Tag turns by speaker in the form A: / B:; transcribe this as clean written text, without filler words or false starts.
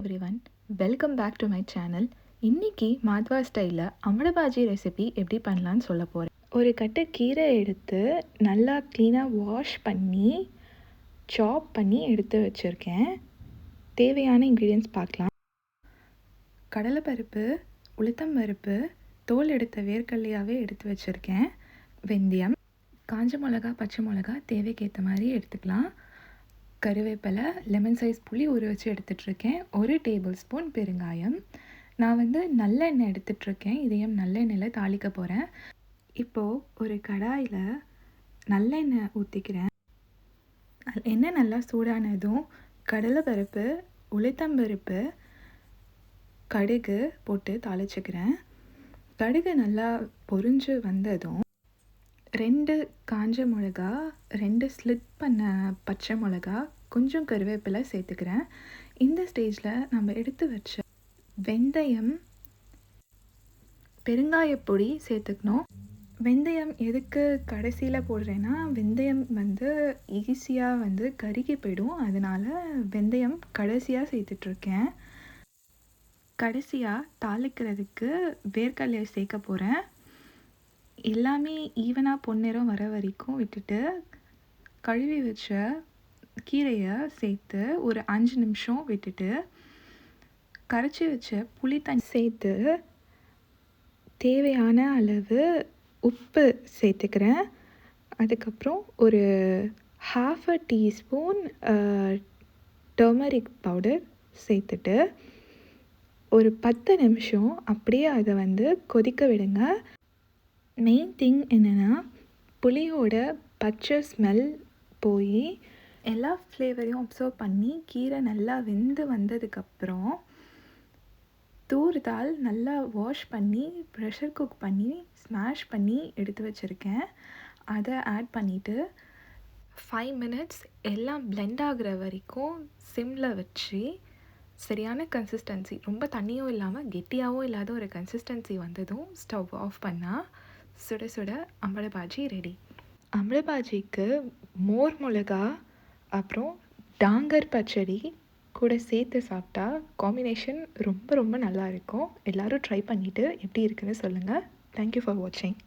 A: Everyone, welcome back to my channel. இன்னைக்கு மாத்வா ஸ்டைலில் அமிர்தபாஜி recipe எப்படி பண்ணலான்னு சொல்ல போகிறேன். ஒரு கட்டு கீரை எடுத்து நல்லா க்ளீனாக வாஷ் பண்ணி சாப் பண்ணி எடுத்து வச்சுருக்கேன். தேவையான இன்க்ரீடியன்ட்ஸ் பார்க்கலாம். கடலைப்பருப்பு, உளுத்தம்பருப்பு, தோல் எடுத்த வேர்க்கடலையாகவே எடுத்து வச்சுருக்கேன். வெந்தயம், காஞ்ச மிளகா, பச்சை மிளகா தேவைக்கேற்ற மாதிரி எடுத்துக்கலாம். கருவேப்பிலை, லெமன் சைஸ் புளி ஊற வச்சு எடுத்துகிட்ருக்கேன். 1 டேபிள் ஸ்பூன் பெருங்காயம். நான் நல்லெண்ணெய் எடுத்துகிட்ருக்கேன். இதையும் நல்லெண்ணெயில் தாளிக்க போகிறேன். இப்போது ஒரு கடாயில் நல்லெண்ணெய் ஊற்றிக்கிறேன். எண்ணெய் நல்லா சூடானதும் கடலைப்பருப்பு, உளுத்தம்பருப்பு, கடுகு போட்டு தாளிச்சுக்கிறேன். கடுகு நல்லா பொரிஞ்சு வந்ததும் 2 காஞ்ச மிளகா, 2 ஸ்லிட் பண்ண பச்சை மிளகா, கொஞ்சம் கருவேப்பிலை சேர்த்துக்கிறேன். இந்த ஸ்டேஜில் நம்ம எடுத்து வச்ச வெந்தயம், பெருங்காயப்பொடி சேர்த்துக்கணும். வெந்தயம் எதுக்கு கடைசியில் போடுறேன்னா, வெந்தயம் ஈஸியாக கருகி போயிடும். அதனால் வெந்தயம் கடைசியாக சேர்த்துட்ருக்கேன். கடைசியாக தாளிக்கிறதுக்கு வேர்க்கடலையை சேர்க்க போகிறேன். எல்லாமே ஈவனாக பொன்னிறம் வர வரைக்கும் விட்டுட்டு கழுவி வச்ச கீரையை சேர்த்து ஒரு 5 நிமிஷம் விட்டுட்டு கரைச்சி வச்ச புளி தண்ணி சேர்த்து தேவையான அளவு உப்பு சேர்த்துக்கிறேன். அதுக்கப்புறம் ஒரு 1/2 டீஸ்பூன் டர்மரிக் பவுடர் சேர்த்துட்டு ஒரு 10 நிமிஷம் அப்படியே அதை கொதிக்க விடுங்க. மெயின் திங் என்னென்னா, புளியோட பச்சை ஸ்மெல் போய் எல்லா ஃப்ளேவரையும் அப்சர்வ் பண்ணி கீரை நல்லா வெந்து வந்ததுக்கப்புறம் தூர்தால் நல்லா வாஷ் பண்ணி ப்ரெஷர் குக் பண்ணி ஸ்மாஷ் பண்ணி எடுத்து வச்சுருக்கேன். அதை ஆட் பண்ணிவிட்டு 5 மினிட்ஸ் எல்லாம் பிளெண்ட் ஆகிற வரைக்கும் சிம்மில் வச்சு சரியான கன்சிஸ்டன்சி, ரொம்ப தண்ணியும் இல்லாமல் கெட்டியாகவும் இல்லாத ஒரு கன்சிஸ்டன்சி வந்ததும் ஸ்டவ் ஆஃப் பண்ணால் சுட சுட அமிர்தபாஜி ரெடி. அமிர்தபாஜிக்கு மோர் மிளகா அப்புறம் டாங்கர் பச்சடி கூட சேர்த்து சாப்பிட்டா காம்பினேஷன் ரொம்ப ரொம்ப நல்லா இருக்கும். எல்லோரும் ட்ரை பண்ணிவிட்டு எப்படி இருக்குன்னு சொல்லுங்கள். தேங்க்யூ ஃபார் வாட்சிங்.